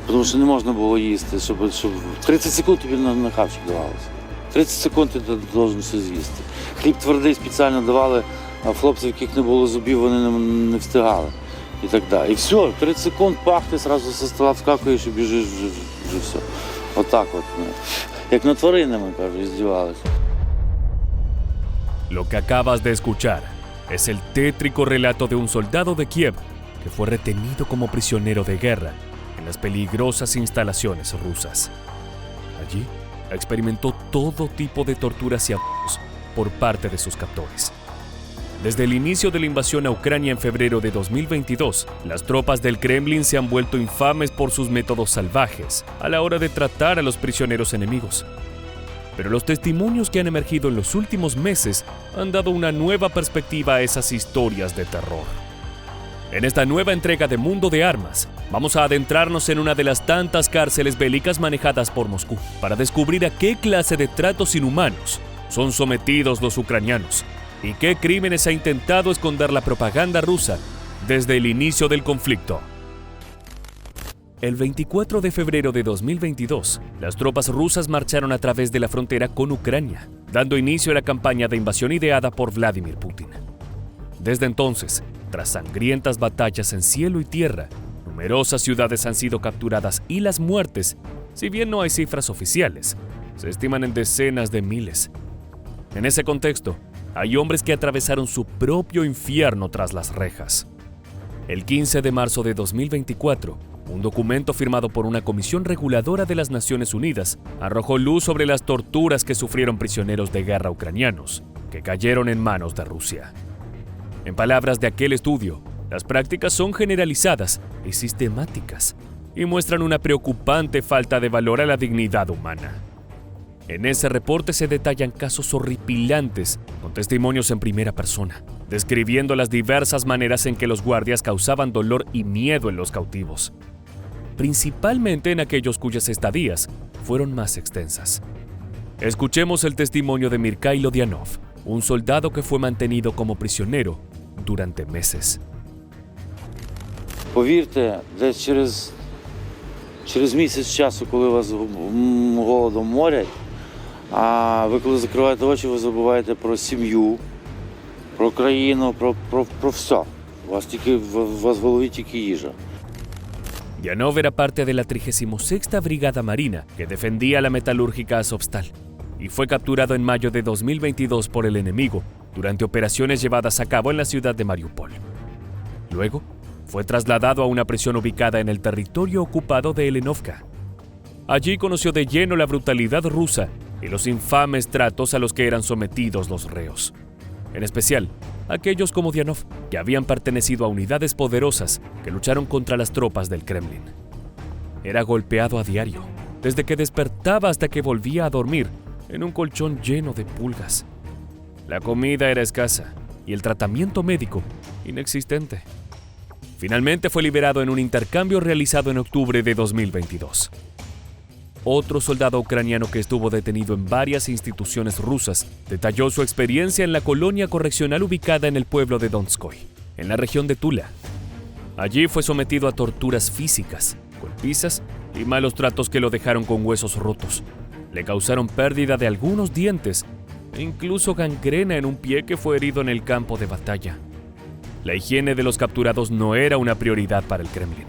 Тому що не можна було їсти, щоб 30 секунд тобі на хавчик давалося. 30 секунд ти повинен все з'їсти. Хліб твердий спеціально давали, а хлопців, яких не було зубів, вони не встигали. І так далі. І все, 30 секунд пах, ти одразу зі стола вскакуєш і біжиш вже все. Отак от. Як над тваринами, кажуть, здівалися. Lo que acabas de escuchar es el tétrico relato de un soldado de Kiev que fue retenido como prisionero de guerra en las peligrosas instalaciones rusas. Allí experimentó todo tipo de torturas y abusos por parte de sus captores. Desde el inicio de la invasión a Ucrania en febrero de 2022, las tropas del Kremlin se han vuelto infames por sus métodos salvajes a la hora de tratar a los prisioneros enemigos. Pero los testimonios que han emergido en los últimos meses han dado una nueva perspectiva a esas historias de terror. En esta nueva entrega de Mundo de Armas, vamos a adentrarnos en una de las tantas cárceles bélicas manejadas por Moscú para descubrir a qué clase de tratos inhumanos son sometidos los ucranianos y qué crímenes ha intentado esconder la propaganda rusa desde el inicio del conflicto. El 24 de febrero de 2022, las tropas rusas marcharon a través de la frontera con Ucrania, dando inicio a la campaña de invasión ideada por Vladimir Putin. Desde entonces, tras sangrientas batallas en cielo y tierra, numerosas ciudades han sido capturadas y las muertes, si bien no hay cifras oficiales, se estiman en decenas de miles. En ese contexto, hay hombres que atravesaron su propio infierno tras las rejas. El 15 de marzo de 2024, un documento firmado por una comisión reguladora de las Naciones Unidas arrojó luz sobre las torturas que sufrieron prisioneros de guerra ucranianos, que cayeron en manos de Rusia. En palabras de aquel estudio, las prácticas son generalizadas y sistemáticas y muestran una preocupante falta de valor a la dignidad humana. En ese reporte se detallan casos horripilantes con testimonios en primera persona, describiendo las diversas maneras en que los guardias causaban dolor y miedo en los cautivos, principalmente en aquellos cuyas estadías fueron más extensas. Escuchemos el testimonio de Mikhailo Dianov, un soldado que fue mantenido como prisionero durante meses. Повірте, десь через місяць часу, коли вас голодом морять, а ви коли закриваєте очі, ви забуваєте про сім'ю, про країну, про все. У вас в голові тільки їжа. Dianov era parte de la 36ª Brigada Marina que defendía la metalúrgica Azovstal y fue capturado en mayo de 2022 por el enemigo durante operaciones llevadas a cabo en la ciudad de Mariupol. Luego, fue trasladado a una prisión ubicada en el territorio ocupado de Elenovka. Allí conoció de lleno la brutalidad rusa y los infames tratos a los que eran sometidos los reos. En especial, aquellos como Dianov, que habían pertenecido a unidades poderosas que lucharon contra las tropas del Kremlin. Era golpeado a diario, desde que despertaba hasta que volvía a dormir, en un colchón lleno de pulgas. La comida era escasa y el tratamiento médico inexistente. Finalmente fue liberado en un intercambio realizado en octubre de 2022. Otro soldado ucraniano que estuvo detenido en varias instituciones rusas detalló su experiencia en la colonia correccional ubicada en el pueblo de Donskoy, en la región de Tula. Allí fue sometido a torturas físicas, golpizas y malos tratos que lo dejaron con huesos rotos. Le causaron pérdida de algunos dientes e incluso gangrena en un pie que fue herido en el campo de batalla. La higiene de los capturados no era una prioridad para el Kremlin.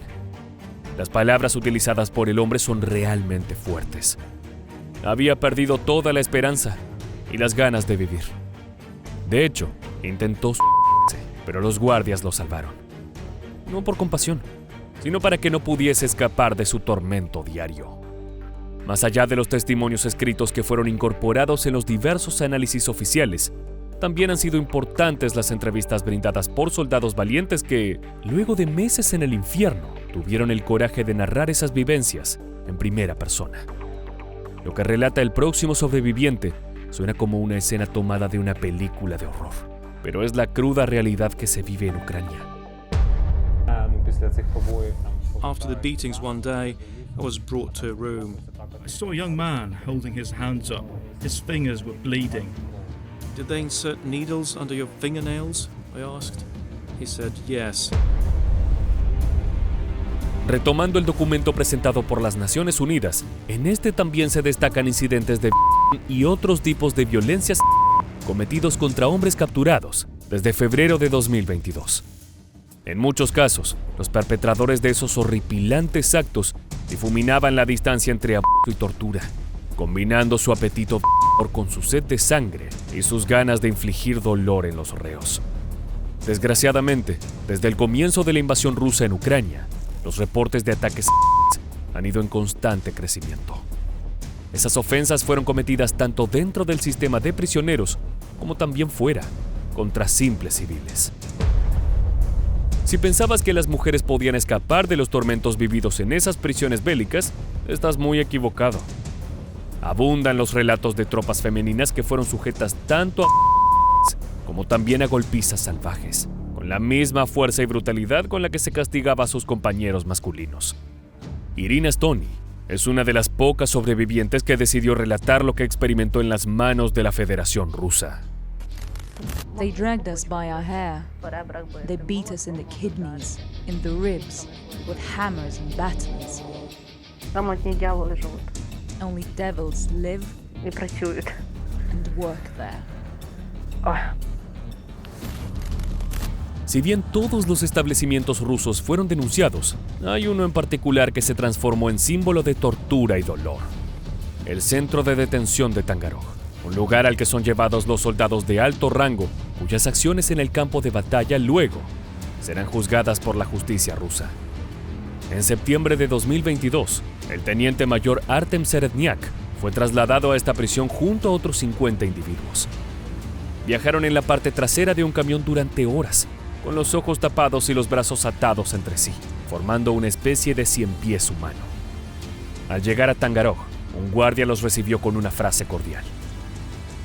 Las palabras utilizadas por el hombre son realmente fuertes. Había perdido toda la esperanza y las ganas de vivir. De hecho, intentó suicidarse, pero los guardias lo salvaron. No por compasión, sino para que no pudiese escapar de su tormento diario. Más allá de los testimonios escritos que fueron incorporados en los diversos análisis oficiales, también han sido importantes las entrevistas brindadas por soldados valientes que, luego de meses en el infierno, tuvieron el coraje de narrar esas vivencias en primera persona. Lo que relata el próximo sobreviviente suena como una escena tomada de una película de horror, pero es la cruda realidad que se vive en Ucrania. After the beatings one day, I was brought to a room. I saw a young man holding his hands up. His fingers were bleeding. Did they insert needles under your fingernails? I asked. He said yes. Retomando el documento presentado por las Naciones Unidas, en este también se destacan incidentes de y otros tipos de violencias cometidos contra hombres capturados desde febrero de 2022. En muchos casos, los perpetradores de esos horripilantes actos difuminaban la distancia entre abuso y tortura, combinando su apetito con su sed de sangre y sus ganas de infligir dolor en los reos. Desgraciadamente, desde el comienzo de la invasión rusa en Ucrania, los reportes de ataques han ido en constante crecimiento. Esas ofensas fueron cometidas tanto dentro del sistema de prisioneros como también fuera, contra simples civiles. Si pensabas que las mujeres podían escapar de los tormentos vividos en esas prisiones bélicas, estás muy equivocado. Abundan los relatos de tropas femeninas que fueron sujetas tanto a como también a golpizas salvajes, con la misma fuerza y brutalidad con la que se castigaba a sus compañeros masculinos. Irina Stony es una de las pocas sobrevivientes que decidió relatar lo que experimentó en las manos de la Federación Rusa. They dragged us by our hair. They beat us in the kidneys, in the ribs, with hammers and batons. Самотні дьяволи живуть Only devils live і працюють. and work there. Si bien todos los establecimientos rusos fueron denunciados, hay uno en particular que se transformó en símbolo de tortura y dolor. El centro de detención de Tangarog, un lugar al que son llevados los soldados de alto rango, cuyas acciones en el campo de batalla luego serán juzgadas por la justicia rusa. En septiembre de 2022, el teniente mayor Artem Seredniak fue trasladado a esta prisión junto a otros 50 individuos. Viajaron en la parte trasera de un camión durante horas, con los ojos tapados y los brazos atados entre sí, formando una especie de ciempiés humano. Al llegar a Tangarog, un guardia los recibió con una frase cordial.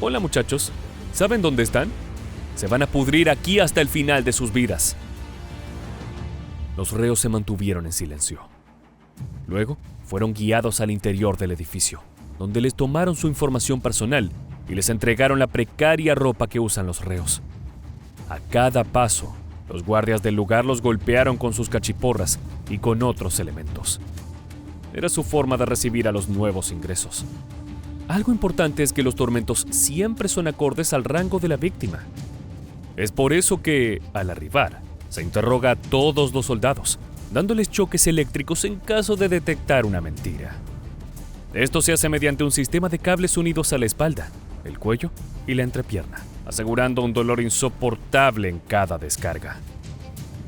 «Hola muchachos, ¿saben dónde están? Se van a pudrir aquí hasta el final de sus vidas». Los reos se mantuvieron en silencio. Luego, fueron guiados al interior del edificio, donde les tomaron su información personal y les entregaron la precaria ropa que usan los reos. A cada paso, los guardias del lugar los golpearon con sus cachiporras y con otros elementos. Era su forma de recibir a los nuevos ingresos. Algo importante es que los tormentos siempre son acordes al rango de la víctima. Es por eso que, al arribar, se interroga a todos los soldados, dándoles choques eléctricos en caso de detectar una mentira. Esto se hace mediante un sistema de cables unidos a la espalda, el cuello y la entrepierna, asegurando un dolor insoportable en cada descarga.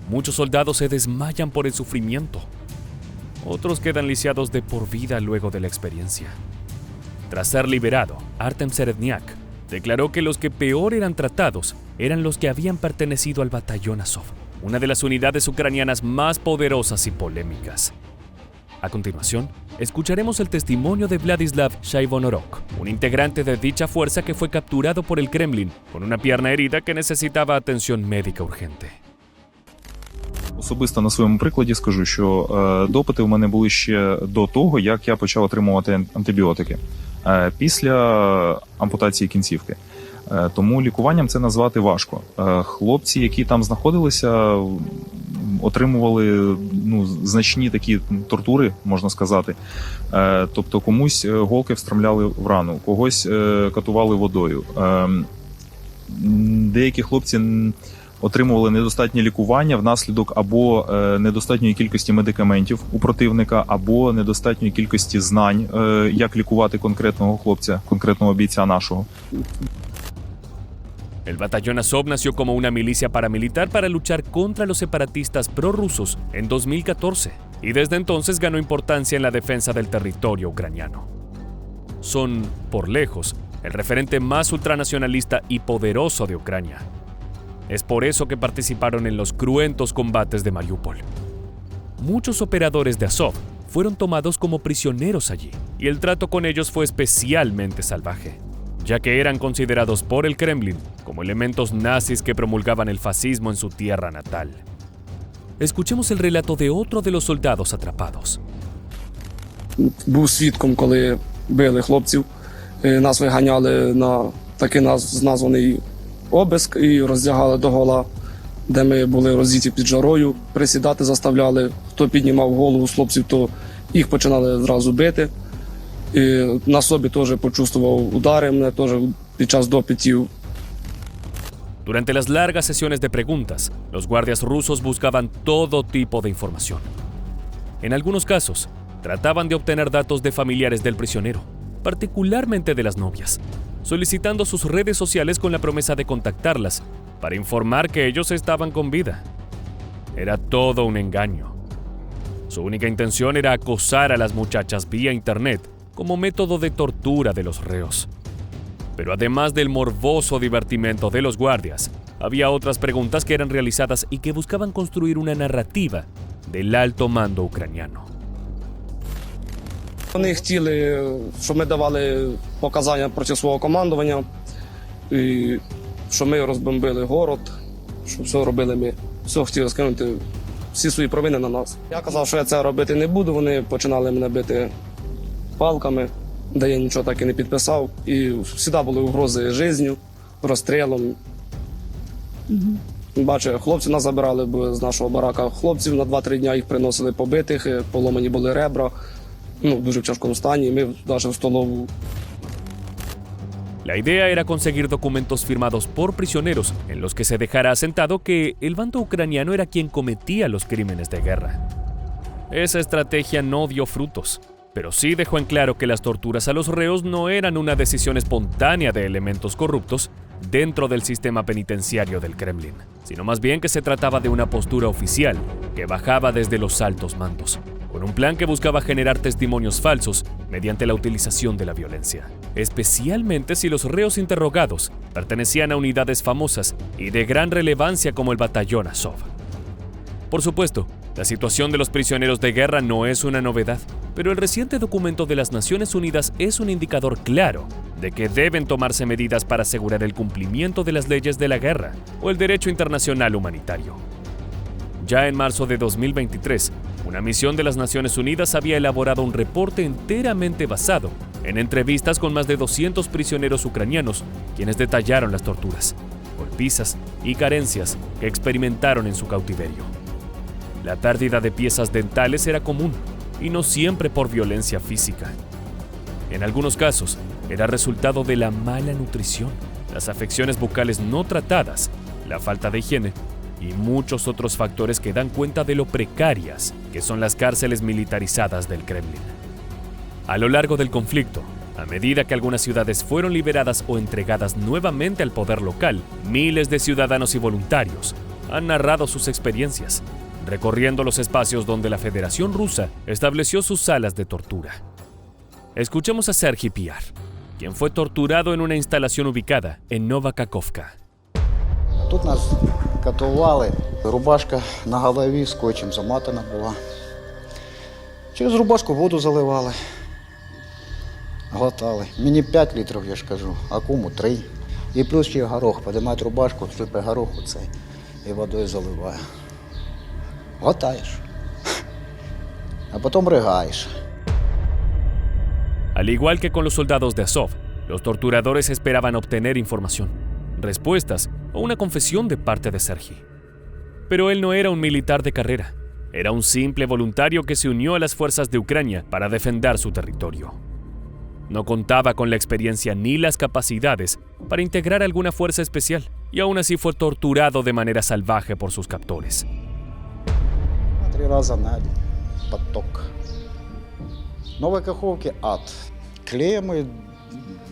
Muchos soldados se desmayan por el sufrimiento. Otros quedan lisiados de por vida luego de la experiencia. Tras ser liberado, Artem Seredniak declaró que los que peor eran tratados eran los que habían pertenecido al batallón Azov, una de las unidades ucranianas más poderosas y polémicas. A continuación, escucharemos el testimonio de Vladislav Shaivonorok, un integrante de dicha fuerza que fue capturado por el Kremlin con una pierna herida que necesitaba atención médica urgente. Особисто на своєму прикладі скажу, що допити в мене були ще до того, як я почав отримувати антибіотики після ампутації кінцівки. Тому лікуванням це назвати важко. Хлопці, які там знаходилися, отримували значні такі тортури, можна сказати. Тобто комусь голки встромляли в рану, когось катували водою. Деякі хлопці отримували недостатнє лікування внаслідок або недостатньої кількості медикаментів у противника, або недостатньої кількості знань, як лікувати конкретного хлопця, конкретного бійця нашого. El batallón Azov nació como una milicia paramilitar para luchar contra los separatistas prorrusos en 2014 y desde entonces ganó importancia en la defensa del territorio ucraniano. Son, por lejos, el referente más ultranacionalista y poderoso de Ucrania. Es por eso que participaron en los cruentos combates de Mariupol. Muchos operadores de Azov fueron tomados como prisioneros allí y el trato con ellos fue especialmente salvaje, ya que eran considerados por el Kremlin como elementos nazis que promulgaban el fascismo en su tierra natal. Escuchemos el relato de otro de los soldados atrapados. Був свідком, коли били хлопців, нас виганяли на такий названий обиск і роздягали догола, де ми були роздіті під жарою, присідати заставляли, хто піднімав голову з хлопців, то їх починали зразу бити. І на собі теж почувствував удари, мене теж під час допитів. Durante las largas sesiones de preguntas, los guardias rusos buscaban todo tipo de información. En algunos casos, trataban de obtener datos de familiares del prisionero, particularmente de las novias, solicitando sus redes sociales con la promesa de contactarlas para informar que ellos estaban con vida. Era todo un engaño. Su única intención era acosar a las muchachas vía internet como método de tortura de los reos. Pero además del morboso divertimento de los guardias, había otras preguntas que eran realizadas y que buscaban construir una narrativa del alto mando ucraniano. Вони хотіли, щоб ми давали показання проти свого командування, і що ми розбомбили город, що все робили ми. Все хотіли скинути всі свої провини на нас. Я казав, що я це робити не буду, вони починали мене бити палками, де я нічого так і не підписав. І завжди були угрози життю, розстрілом. Бачу, хлопців нас забирали з нашого барака. Хлопців на 2-3 дні їх приносили побитих, поломані були ребра. В дуже тяжкому стані, ми навіть в столову. La idea era conseguir documentos firmados por prisioneros en los que se dejara asentado que el bando ucraniano era quien cometía los crímenes de guerra. Esa estrategia no dio frutos, pero sí dejó en claro que las torturas a los reos no eran una decisión espontánea de elementos corruptos dentro del sistema penitenciario del Kremlin, sino más bien que se trataba de una postura oficial que bajaba desde los altos mandos, con un plan que buscaba generar testimonios falsos mediante la utilización de la violencia, especialmente si los reos interrogados pertenecían a unidades famosas y de gran relevancia como el batallón Azov. Por supuesto, la situación de los prisioneros de guerra no es una novedad, pero el reciente documento de las Naciones Unidas es un indicador claro de que deben tomarse medidas para asegurar el cumplimiento de las leyes de la guerra o el derecho internacional humanitario. Ya en marzo de 2023, una misión de las Naciones Unidas había elaborado un reporte enteramente basado en entrevistas con más de 200 prisioneros ucranianos, quienes detallaron las torturas, golpizas y carencias que experimentaron en su cautiverio. La pérdida de piezas dentales era común, y no siempre por violencia física. En algunos casos, era resultado de la mala nutrición, las afecciones bucales no tratadas, la falta de higiene y muchos otros factores que dan cuenta de lo precarias que son las cárceles militarizadas del Kremlin. A lo largo del conflicto, a medida que algunas ciudades fueron liberadas o entregadas nuevamente al poder local, miles de ciudadanos y voluntarios han narrado sus experiencias, recorriendo los espacios donde la Federación Rusa estableció sus salas de tortura. Escuchemos a Sergei Piar, quien fue torturado en una instalación ubicada en Novakakhovka. Тут нас катували, рубашка на голові скотчем заматана була. Через рубашку воду заливали, глотали. Мені 5 літрів, я ж кажу, а кому 3. І плюс ще горох, підіймають рубашку, сипе гороху цей і водою заливає. Глотаєш, а потім ригаєш. Al igual que con los soldados de Azov, los torturadores esperaban obtener información, respuestas o una confesión de parte de Sergei. Pero él no era un militar de carrera, era un simple voluntario que se unió a las fuerzas de Ucrania para defender su territorio. No contaba con la experiencia ni las capacidades para integrar alguna fuerza especial, y aún así fue torturado de manera salvaje por sus captores. 3 рази на день поток. Новокаховки ад. Клеями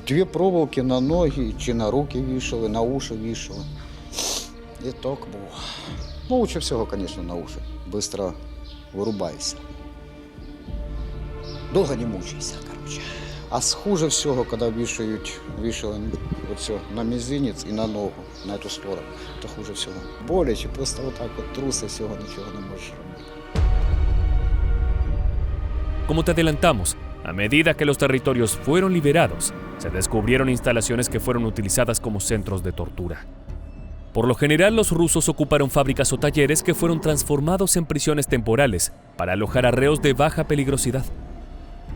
2 проволоки на ноги чи на руки вішали, на уші вішали. І так було. Ну, лучше всього, звісно, на уші. Быстро вирубайся. Довго не мучайся, короче. А хуже всього, коли вішали оце, на мізинець і на ногу, на цю сторону. Це хуже всього. Боляче, просто отак от труси, всього нічого не можеш робити. Como te adelantamos, a medida que los territorios fueron liberados, se descubrieron instalaciones que fueron utilizadas como centros de tortura. Por lo general, los rusos ocuparon fábricas o talleres que fueron transformados en prisiones temporales para alojar a reos de baja peligrosidad.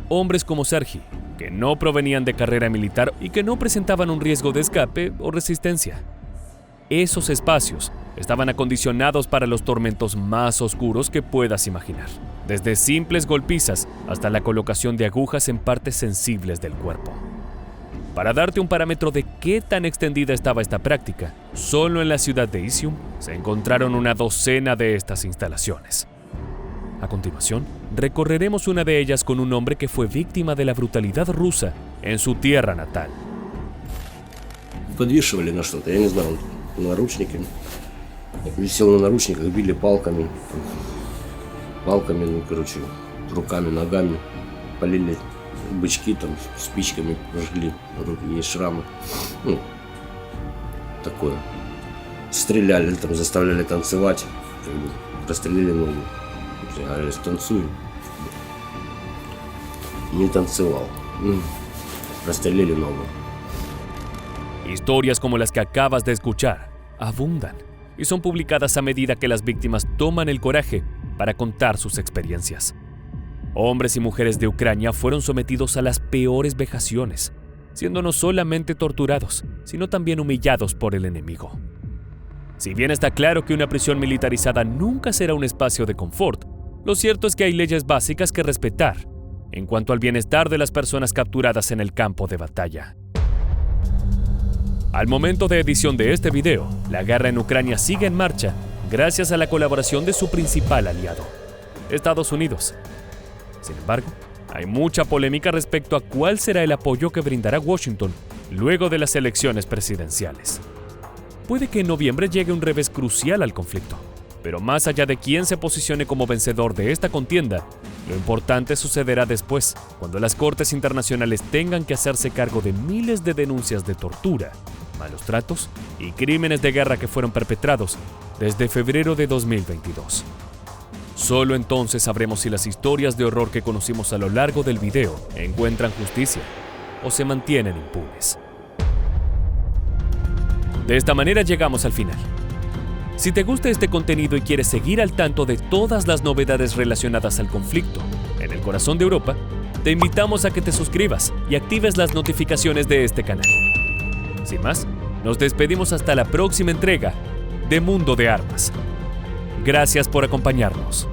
Hombres como Sergei, que no provenían de carrera militar y que no presentaban un riesgo de escape o resistencia. Esos espacios estaban acondicionados para los tormentos más oscuros que puedas imaginar, desde simples golpizas hasta la colocación de agujas en partes sensibles del cuerpo. Para darte un parámetro de qué tan extendida estaba esta práctica, solo en la ciudad de Izium se encontraron una docena de estas instalaciones. A continuación, recorreremos una de ellas con un hombre que fue víctima de la brutalidad rusa en su tierra natal. Подвешивали на что-то, я не знаю, наручники. Висел на наручниках, били палками, руками, ногами, полили бычки, там, спичками жгли, руки, есть шрамы. Ну, такое. Стреляли, там, заставляли танцевать, как бы, прострелили ногу. Говорили, танцуй. Не танцевал. Прострелили ногу. Historias como las que acabas de escuchar abundan y son publicadas a medida que las víctimas toman el coraje para contar sus experiencias. Hombres y mujeres de Ucrania fueron sometidos a las peores vejaciones, siendo no solamente torturados, sino también humillados por el enemigo. Si bien está claro que una prisión militarizada nunca será un espacio de confort, lo cierto es que hay leyes básicas que respetar en cuanto al bienestar de las personas capturadas en el campo de batalla. Al momento de edición de este video, la guerra en Ucrania sigue en marcha gracias a la colaboración de su principal aliado, Estados Unidos. Sin embargo, hay mucha polémica respecto a cuál será el apoyo que brindará Washington luego de las elecciones presidenciales. Puede que en noviembre llegue un revés crucial al conflicto, pero más allá de quién se posicione como vencedor de esta contienda, lo importante sucederá después, cuando las cortes internacionales tengan que hacerse cargo de miles de denuncias de tortura, malos tratos y crímenes de guerra que fueron perpetrados desde febrero de 2022. Solo entonces sabremos si las historias de horror que conocimos a lo largo del video encuentran justicia o se mantienen impunes. De esta manera llegamos al final. Si te gusta este contenido y quieres seguir al tanto de todas las novedades relacionadas al conflicto en el corazón de Europa, te invitamos a que te suscribas y actives las notificaciones de este canal. Sin más, nos despedimos hasta la próxima entrega de Mundo de Armas. Gracias por acompañarnos.